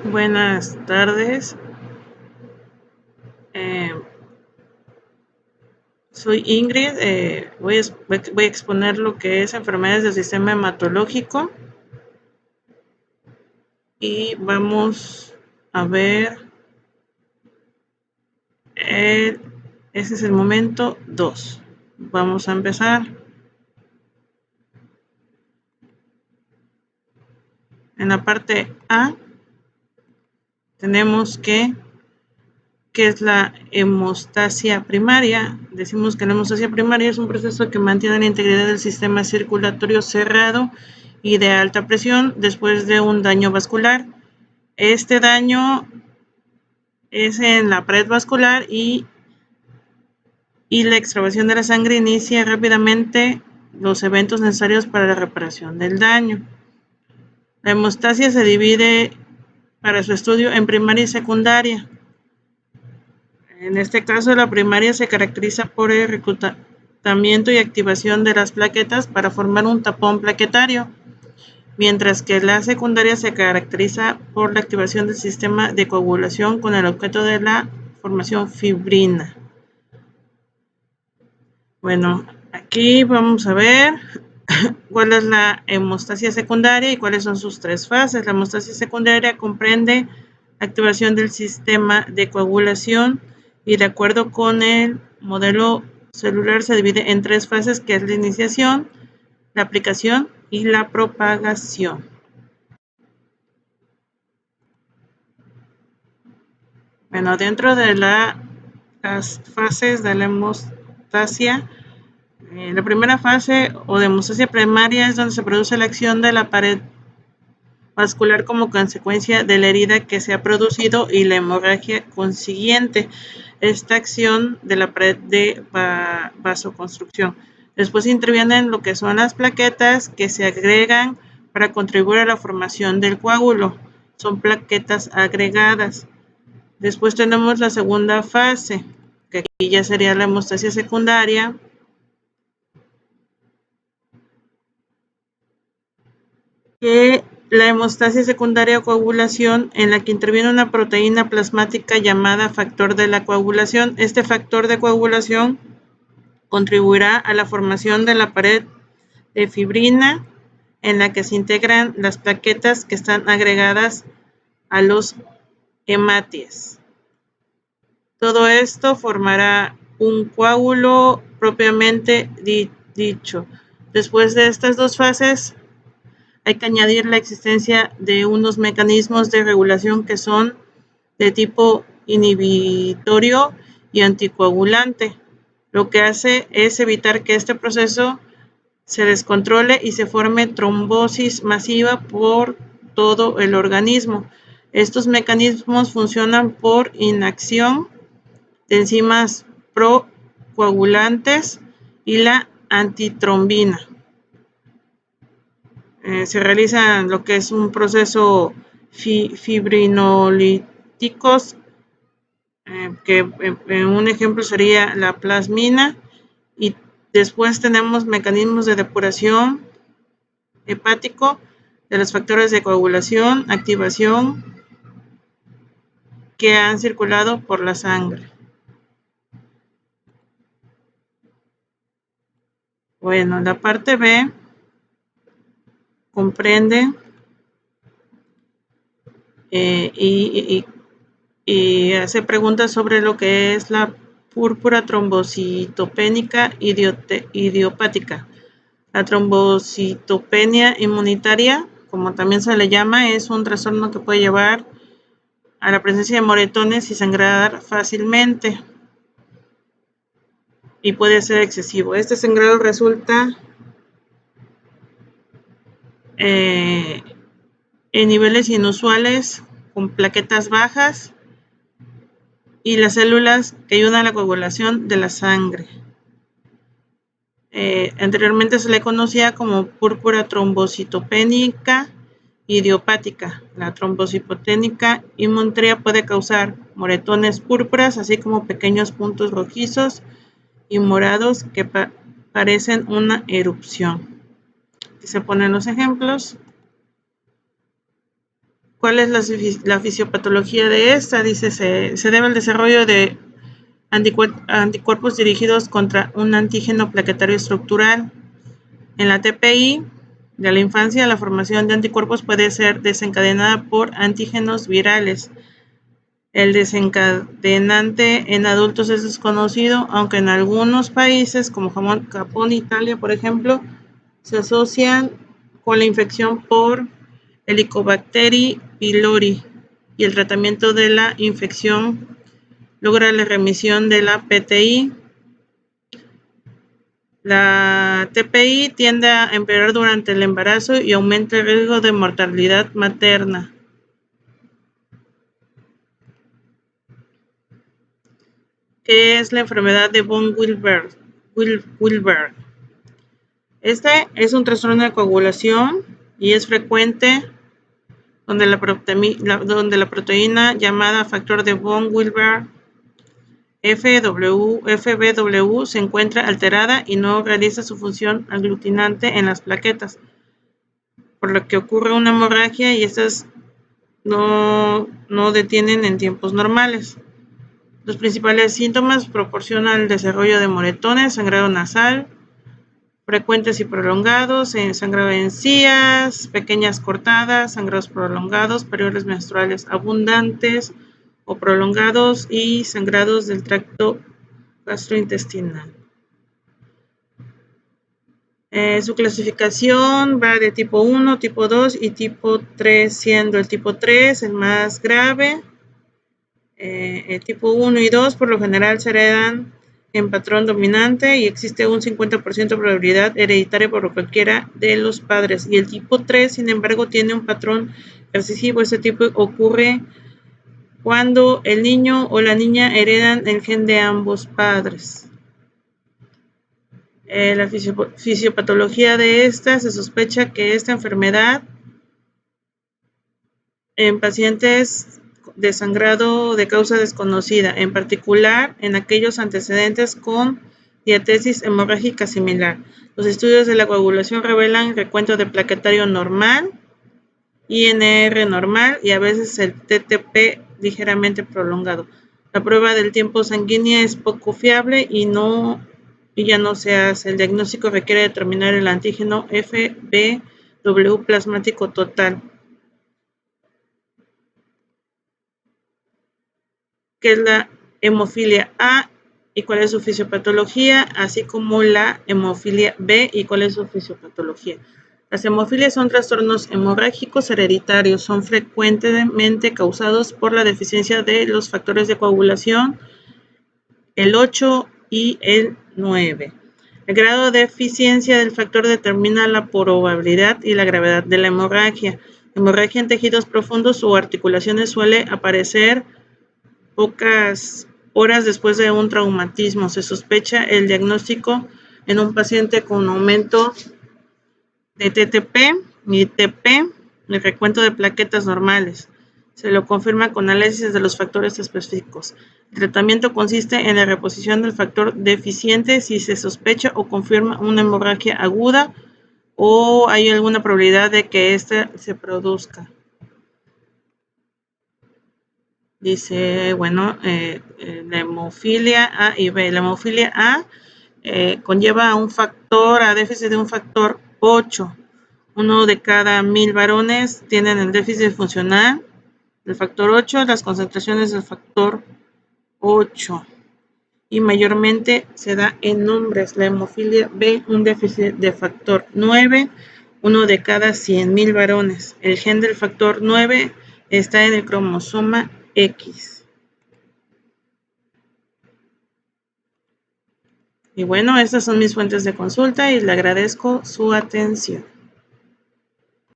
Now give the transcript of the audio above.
Buenas tardes. Soy Ingrid. Voy a exponer lo que es enfermedades del sistema hematológico y vamos a ver. Ese es el momento 2. Vamos a empezar. En la parte A tenemos que es la hemostasia primaria. Decimos que la hemostasia primaria es un proceso que mantiene la integridad del sistema circulatorio cerrado y de alta presión después de un daño vascular. Este daño es en la pared vascular y la extravasación de la sangre inicia rápidamente los eventos necesarios para la reparación del daño. La hemostasia se divide para su estudio en primaria y secundaria. En este caso, la primaria se caracteriza por el reclutamiento y activación de las plaquetas para formar un tapón plaquetario, mientras que la secundaria se caracteriza por la activación del sistema de coagulación con el objeto de la formación fibrina. Bueno, aquí vamos a ver cuál es la hemostasia secundaria y cuáles son sus tres fases. La hemostasia secundaria comprende activación del sistema de coagulación y, de acuerdo con el modelo celular, se divide en tres fases, que es la iniciación, la aplicación y la propagación. Bueno, dentro de las fases de la hemostasia, la primera fase o de hemostasia primaria es donde se produce la acción de la pared vascular como consecuencia de la herida que se ha producido y la hemorragia consiguiente. Esta acción de la pared de vasoconstrucción. Después intervienen lo que son las plaquetas que se agregan para contribuir a la formación del coágulo. Son plaquetas agregadas. Después tenemos la segunda fase, que aquí ya sería la hemostasia secundaria. Que la hemostasia secundaria o coagulación, en la que interviene una proteína plasmática llamada factor de la coagulación. Este factor de coagulación contribuirá a la formación de la pared de fibrina, en la que se integran las plaquetas que están agregadas a los hematies. Todo esto formará un coágulo propiamente dicho. Después de estas dos fases, hay que añadir la existencia de unos mecanismos de regulación que son de tipo inhibitorio y anticoagulante. Lo que hace es evitar que este proceso se descontrole y se forme trombosis masiva por todo el organismo. Estos mecanismos funcionan por inacción de enzimas procoagulantes y la antitrombina. Se realiza lo que es un proceso fibrinolíticos, que un ejemplo sería la plasmina, y después tenemos mecanismos de depuración hepático de los factores de coagulación, activación que han circulado por la sangre. Bueno, la parte B comprende y hace preguntas sobre lo que es la púrpura trombocitopénica idiopática. La trombocitopenia inmunitaria, como también se le llama, es un trastorno que puede llevar a la presencia de moretones y sangrar fácilmente, y puede ser excesivo. Este sangrado resulta en niveles inusuales, con plaquetas bajas y las células que ayudan a la coagulación de la sangre. Anteriormente se le conocía como púrpura trombocitopénica idiopática. La trombocitopénica inmunitaria puede causar moretones púrpuras, así como pequeños puntos rojizos y morados que parecen una erupción. Aquí se ponen los ejemplos. ¿Cuál es la fisiopatología de esta? Dice, se debe al desarrollo de anticuerpos dirigidos contra un antígeno plaquetario estructural. En la TPI de la infancia, la formación de anticuerpos puede ser desencadenada por antígenos virales. El desencadenante en adultos es desconocido, aunque en algunos países, como Japón, Italia, por ejemplo, se asocian con la infección por Helicobacter pylori y el tratamiento de la infección logra la remisión de la PTI. La TPI tiende a empeorar durante el embarazo y aumenta el riesgo de mortalidad materna. ¿Qué es la enfermedad de von Willebrand? Este es un trastorno de coagulación y es frecuente donde la proteína llamada factor de von Willebrand FBW se encuentra alterada y no realiza su función aglutinante en las plaquetas, por lo que ocurre una hemorragia y estas no detienen en tiempos normales. Los principales síntomas proporcionan el desarrollo de moretones, sangrado nasal, frecuentes y prolongados, sangrado de encías, pequeñas cortadas, sangrados prolongados, periodos menstruales abundantes o prolongados y sangrados del tracto gastrointestinal. Su clasificación va de tipo 1, tipo 2 y tipo 3, siendo el tipo 3 el más grave. El tipo 1 y 2 por lo general se heredan en patrón dominante y existe un 50% de probabilidad hereditaria por cualquiera de los padres. Y el tipo 3, sin embargo, tiene un patrón recesivo. Este tipo ocurre cuando el niño o la niña heredan el gen de ambos padres. La fisiopatología de esta, se sospecha que esta enfermedad en pacientes de sangrado de causa desconocida, en particular en aquellos antecedentes con diatesis hemorrágica similar. Los estudios de la coagulación revelan recuento de plaquetario normal, INR normal y a veces el TTP ligeramente prolongado. La prueba del tiempo sanguínea es poco fiable y ya no se hace. El diagnóstico requiere determinar el antígeno FBW plasmático total, que es la hemofilia A y cuál es su fisiopatología, así como la hemofilia B y cuál es su fisiopatología. Las hemofilias son trastornos hemorrágicos hereditarios, son frecuentemente causados por la deficiencia de los factores de coagulación, el 8 y el 9. El grado de eficiencia del factor determina la probabilidad y la gravedad de la hemorragia. Hemorragia en tejidos profundos o articulaciones suele aparecer pocas horas después de un traumatismo. Se sospecha el diagnóstico en un paciente con aumento de TTP y TP, el recuento de plaquetas normales. Se lo confirma con análisis de los factores específicos. El tratamiento consiste en la reposición del factor deficiente si se sospecha o confirma una hemorragia aguda o hay alguna probabilidad de que ésta se produzca. Dice, bueno, la hemofilia A y B. La hemofilia A conlleva a déficit de un factor 8. Uno de cada 1000 varones tienen el déficit funcional del factor 8, las concentraciones del factor 8. Y mayormente se da en hombres. La hemofilia B, un déficit de factor 9, uno de cada 100,000 varones. El gen del factor 9 está en el cromosoma X. Y bueno, estas son mis fuentes de consulta y le agradezco su atención.